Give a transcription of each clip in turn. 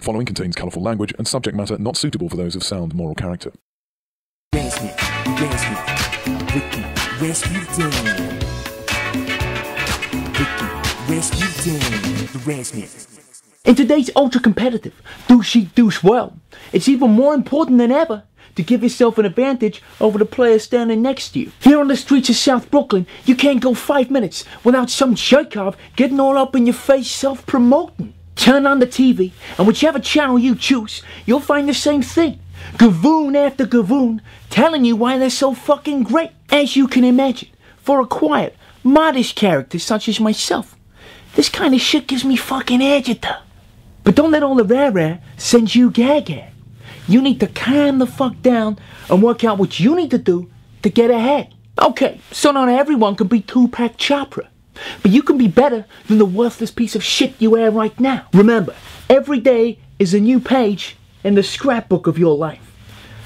Following contains colourful language and subject matter not suitable for those of sound moral character. Rasputin, the Rasputin. In today's ultra-competitive, douche world, it's even more important than ever to give yourself an advantage over the player standing next to you. Here on the streets of South Brooklyn, you can't go 5 minutes without some jerk-off getting all up in your face self-promoting. Turn on the TV, and whichever channel you choose, you'll find the same thing. Gavoon after gavoon, telling you why they're so fucking great. As you can imagine, for a quiet, modest character such as myself, this kind of shit gives me fucking agita. But don't let all the rah-rah send you gaga. You need to calm the fuck down and work out what you need to do to get ahead. Okay, so not everyone can be Tupac Chopra, but you can be better than the worthless piece of shit you are right now. Remember, every day is a new page in the scrapbook of your life.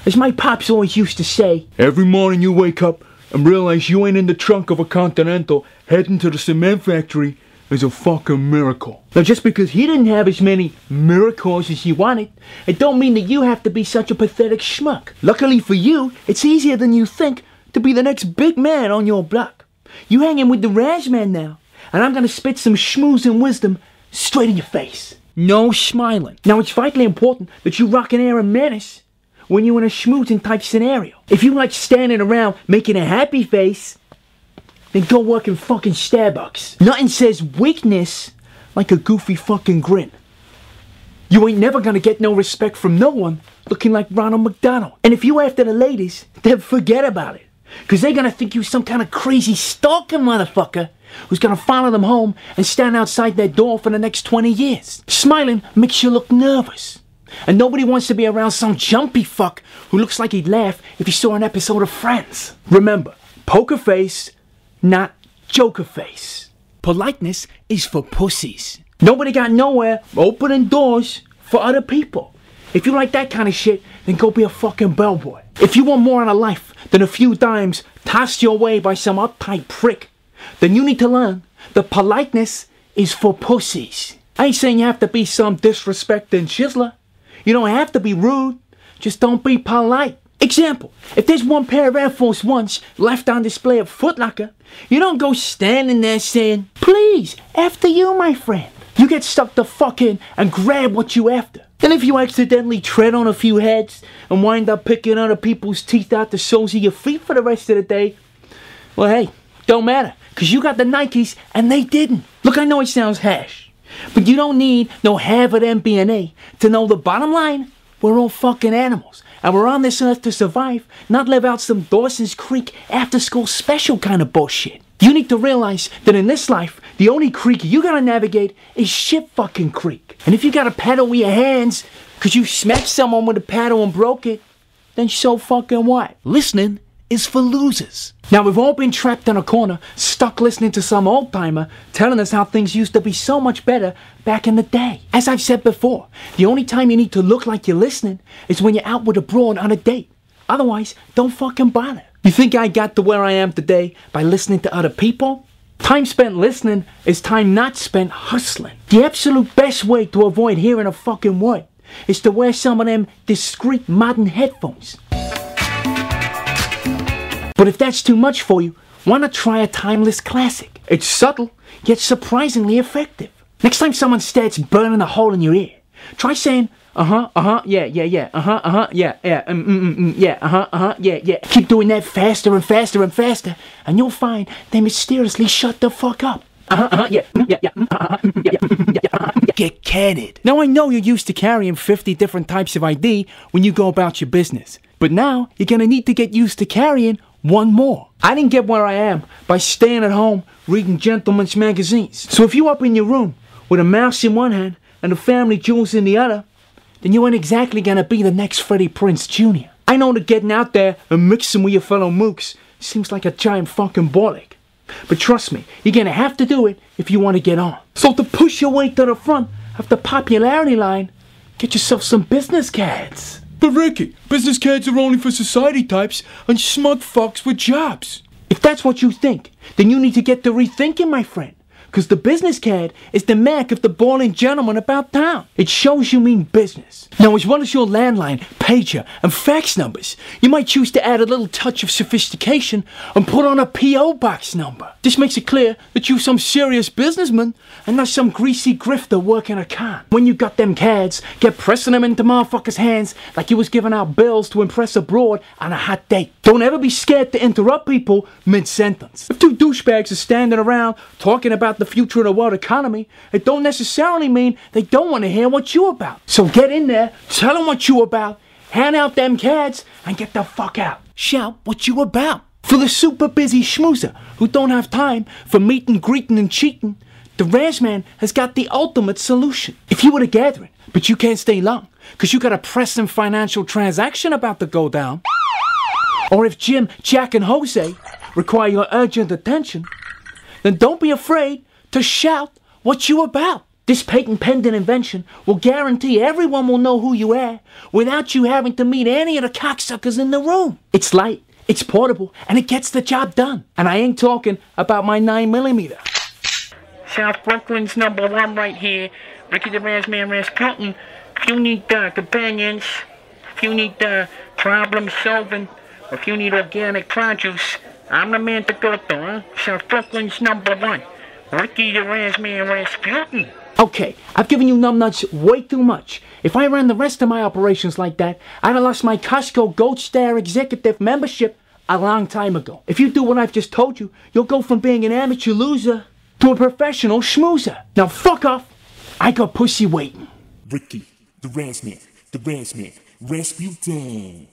As my pops always used to say, every morning you wake up and realize you ain't in the trunk of a Continental heading to the cement factory is a fucking miracle. Now just because he didn't have as many miracles as you wanted, it don't mean that you have to be such a pathetic schmuck. Luckily for you, it's easier than you think to be the next big man on your block. You hanging with the Razman now, and I'm gonna spit some schmoozing wisdom straight in your face. No smiling. Now it's vitally important that you rock an air of menace when you're in a schmoozing type scenario. If you like standing around making a happy face, then go work in fucking Starbucks. Nothing says weakness like a goofy fucking grin. You ain't never gonna get no respect from no one looking like Ronald McDonald. And if you after the ladies, then forget about it. Cause they're gonna think you some kind of crazy stalker motherfucker who's gonna follow them home and stand outside their door for the next 20 years. Smiling makes you look nervous. And nobody wants to be around some jumpy fuck who looks like he'd laugh if he saw an episode of Friends. Remember, poker face, not joker face. Politeness is for pussies. Nobody got nowhere opening doors for other people. If you like that kind of shit, then go be a fucking bellboy. If you want more out of life than a few dimes tossed your way by some uptight prick, then you need to learn that politeness is for pussies. I ain't saying you have to be some disrespecting chiseler. You don't have to be rude, just don't be polite. Example, if there's one pair of Air Force Ones left on display at Foot Locker, you don't go standing there saying, please, after you, my friend. You get stuck the fuck in and grab what you after. And if you accidentally tread on a few heads and wind up picking other people's teeth out the soles of your feet for the rest of the day, well hey, don't matter, cause you got the Nikes and they didn't. Look, I know it sounds harsh, but you don't need no Harvard MBA to know the bottom line. We're all fucking animals, and we're on this earth to survive, not live out some Dawson's Creek after-school special kind of bullshit. You need to realize that in this life, the only creek you gotta navigate is shit fucking creek. And if you gotta paddle with your hands cause you smacked someone with a paddle and broke it, then so fucking what? Listening is for losers. Now we've all been trapped in a corner, stuck listening to some old timer telling us how things used to be so much better back in the day. As I've said before, the only time you need to look like you're listening is when you're out with a broad on a date. Otherwise, don't fucking bother. You think I got to where I am today by listening to other people? Time spent listening is time not spent hustling. The absolute best way to avoid hearing a fucking word is to wear some of them discreet modern headphones. But if that's too much for you, why not try a timeless classic? It's subtle, yet surprisingly effective. Next time someone starts burning a hole in your ear, try saying, yeah, yeah. Keep doing that faster and faster and faster, and you'll find they mysteriously shut the fuck up. Get candid. Now I know you're used to carrying 50 different types of ID when you go about your business, but now you're gonna need to get used to carrying one more. I didn't get where I am by staying at home reading gentlemen's magazines. So if you up in your room with a mouse in one hand and the family jewels in the other, then you ain't exactly gonna be the next Freddie Prinze Jr. I know that getting out there and mixing with your fellow mooks seems like a giant fucking ball ache. But trust me, you're gonna have to do it if you want to get on. So to push your way to the front of the popularity line, get yourself some business cards. But Ricky, business cards are only for society types and smug fucks with jobs. If that's what you think, then you need to get to rethinking, my friend. because the business card is the mark of the ballin' gentleman about town. It shows you mean business. Now, as well as your landline, pager, and fax numbers, you might choose to add a little touch of sophistication and put on a P.O. box number. This makes it clear that you're some serious businessman and not some greasy grifter working a con. When you got them cards, get pressing them into motherfuckers' hands like you was giving out bills to impress abroad on a hot date. Don't ever be scared to interrupt people mid-sentence. If two douchebags are standing around talking about the future of the world economy, it don't necessarily mean they don't want to hear what you about. So get in there, tell them what you about, hand out them cards, and get the fuck out. Shout what you about. For the super busy schmoozer who don't have time for meeting, greeting, and cheating, the Razman has got the ultimate solution. If you were a gathering, but you can't stay long, because you got a pressing financial transaction about to go down, or if Jim, Jack, and Jose require your urgent attention, then don't be afraid to shout what you about. This patent pending invention will guarantee everyone will know who you are without you having to meet any of the cocksuckers in the room. It's light, it's portable, and it gets the job done. And I ain't talking about my 9mm. South Brooklyn's #1 right here. Ricky the Razman Rasputin. If you need companions, if you need problem solving, if you need organic produce, I'm the man to go to, huh? South Brooklyn's #1. Ricky the Razman Rasputin. Okay, I've given you numbnuts way too much. If I ran the rest of my operations like that, I'd have lost my Costco Gold Star Executive membership a long time ago. If you do what I've just told you, you'll go from being an amateur loser to a professional schmoozer. Now fuck off, I got pussy waiting. Ricky, the Razman, Rasputin.